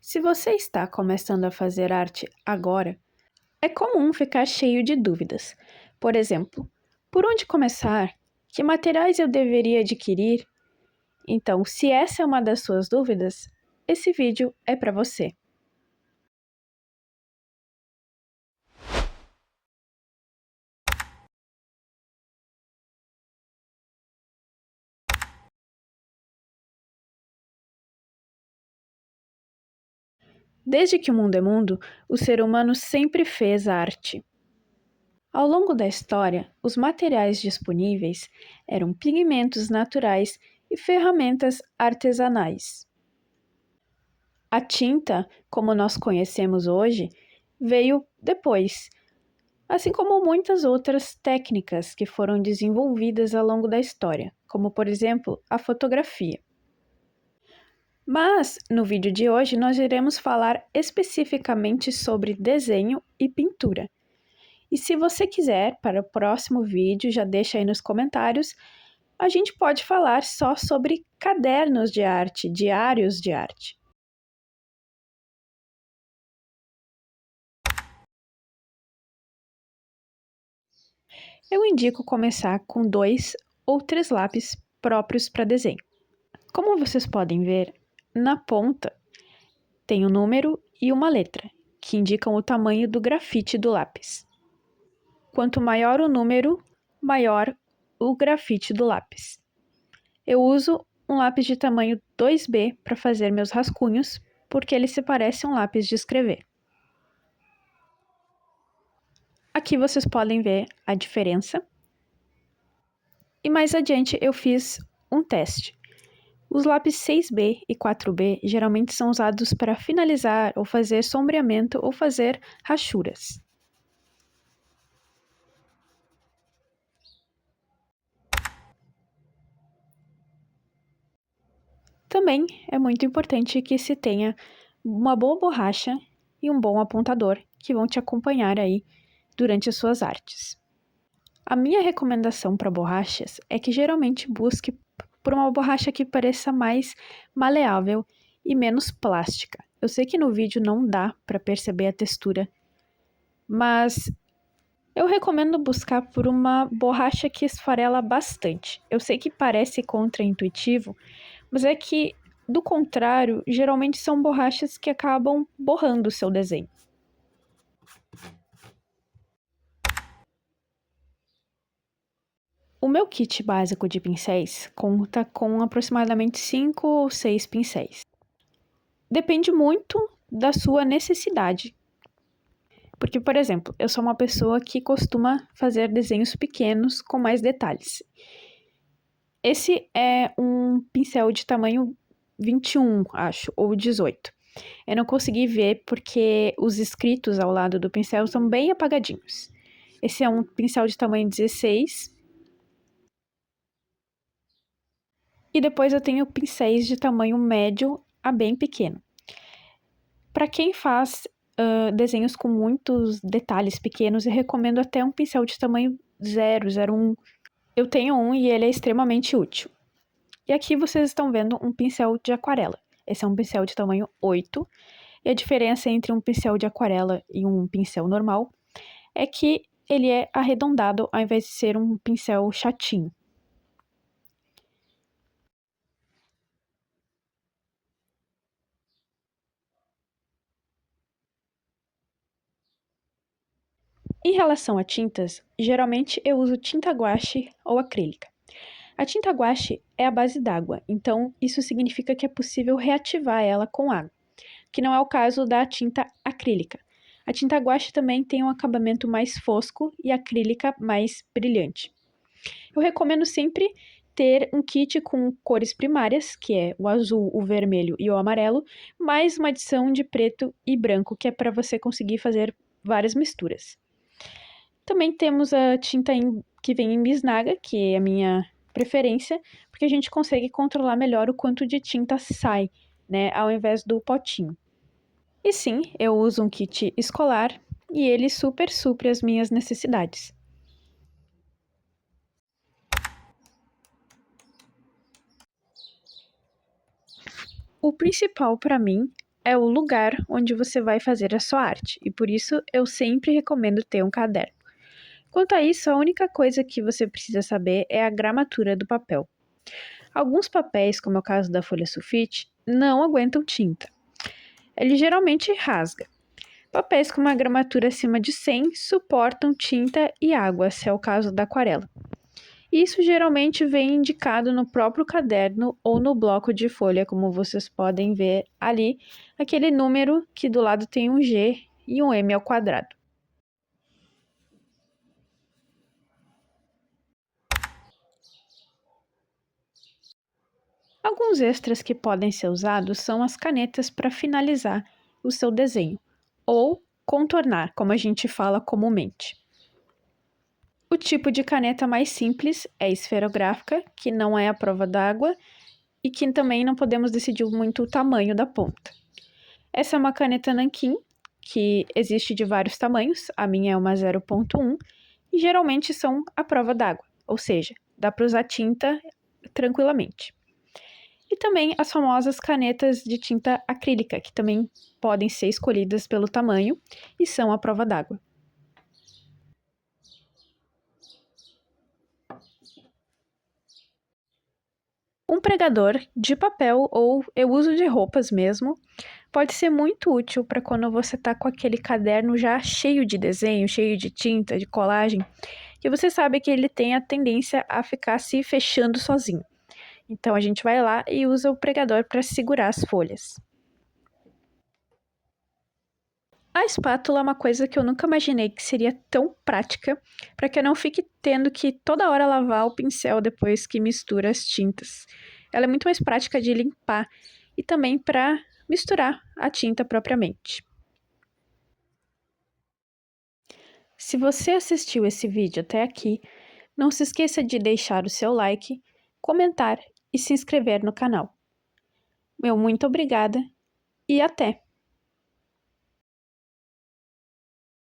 Se você está começando a fazer arte agora, é comum ficar cheio de dúvidas. Por exemplo, por onde começar? Que materiais eu deveria adquirir? Então, se essa é uma das suas dúvidas, esse vídeo é para você. Desde que o mundo é mundo, o ser humano sempre fez arte. Ao longo da história, os materiais disponíveis eram pigmentos naturais e ferramentas artesanais. A tinta, como nós conhecemos hoje, veio depois, assim como muitas outras técnicas que foram desenvolvidas ao longo da história, como por exemplo a fotografia. Mas no vídeo de hoje nós iremos falar especificamente sobre desenho e pintura. E se você quiser, para o próximo vídeo, já deixa aí nos comentários, a gente pode falar só sobre cadernos de arte, diários de arte. Eu indico começar com 2 ou 3 lápis próprios para desenho. Como vocês podem ver, na ponta tem um número e uma letra, que indicam o tamanho do grafite do lápis. Quanto maior o número, maior o grafite do lápis. Eu uso um lápis de tamanho 2B para fazer meus rascunhos, porque ele se parece um lápis de escrever. Aqui vocês podem ver a diferença. E mais adiante eu fiz um teste. Os lápis 6B e 4B geralmente são usados para finalizar ou fazer sombreamento ou fazer rachuras. Também é muito importante que se tenha uma boa borracha e um bom apontador que vão te acompanhar aí durante as suas artes. A minha recomendação para borrachas é que geralmente busque por uma borracha que pareça mais maleável e menos plástica. Eu sei que no vídeo não dá para perceber a textura, mas eu recomendo buscar por uma borracha que esfarela bastante. Eu sei que parece contraintuitivo, mas é que, do contrário, geralmente são borrachas que acabam borrando o seu desenho. O meu kit básico de pincéis conta com aproximadamente 5 ou 6 pincéis. Depende muito da sua necessidade. Porque, por exemplo, eu sou uma pessoa que costuma fazer desenhos pequenos com mais detalhes. Esse é um pincel de tamanho 21, acho, ou 18. Eu não consegui ver porque os escritos ao lado do pincel são bem apagadinhos. Esse é um pincel de tamanho 16. E depois eu tenho pincéis de tamanho médio a bem pequeno. Para quem faz desenhos com muitos detalhes pequenos, eu recomendo até um pincel de tamanho 001. Eu tenho um e ele é extremamente útil. E aqui vocês estão vendo um pincel de aquarela. Esse é um pincel de tamanho 8. E a diferença entre um pincel de aquarela e um pincel normal é que ele é arredondado ao invés de ser um pincel chatinho. Em relação a tintas, geralmente eu uso tinta guache ou acrílica. A tinta guache é a base d'água, então isso significa que é possível reativar ela com água, que não é o caso da tinta acrílica. A tinta guache também tem um acabamento mais fosco e a acrílica mais brilhante. Eu recomendo sempre ter um kit com cores primárias, que é o azul, o vermelho e o amarelo, mais uma adição de preto e branco, que é para você conseguir fazer várias misturas. Também temos a tinta que vem em bisnaga, que é a minha preferência, porque a gente consegue controlar melhor o quanto de tinta sai, né, ao invés do potinho. E sim, eu uso um kit escolar e ele super supre as minhas necessidades. O principal para mim é o lugar onde você vai fazer a sua arte, e por isso eu sempre recomendo ter um caderno. Quanto a isso, a única coisa que você precisa saber é a gramatura do papel. Alguns papéis, como é o caso da folha sulfite, não aguentam tinta. Ele geralmente rasga. Papéis com uma gramatura acima de 100 suportam tinta e água, se é o caso da aquarela. Isso geralmente vem indicado no próprio caderno ou no bloco de folha, como vocês podem ver ali, aquele número que do lado tem um G e um M ao quadrado. Alguns extras que podem ser usados são as canetas para finalizar o seu desenho, ou contornar, como a gente fala comumente. O tipo de caneta mais simples é esferográfica, que não é a prova d'água e que também não podemos decidir muito o tamanho da ponta. Essa é uma caneta nanquim, que existe de vários tamanhos, a minha é uma 0.1, e geralmente são a prova d'água, ou seja, dá para usar tinta tranquilamente. E também as famosas canetas de tinta acrílica, que também podem ser escolhidas pelo tamanho e são a prova d'água. Um pregador de papel ou eu uso de roupas mesmo, pode ser muito útil para quando você está com aquele caderno já cheio de desenho, cheio de tinta, de colagem, e você sabe que ele tem a tendência a ficar se fechando sozinho. Então a gente vai lá e usa o pregador para segurar as folhas. A espátula é uma coisa que eu nunca imaginei que seria tão prática para que eu não fique tendo que toda hora lavar o pincel depois que mistura as tintas. Ela é muito mais prática de limpar e também para misturar a tinta propriamente. Se você assistiu esse vídeo até aqui, não se esqueça de deixar o seu like, comentar e se inscrever no canal. Meu muito obrigada e até!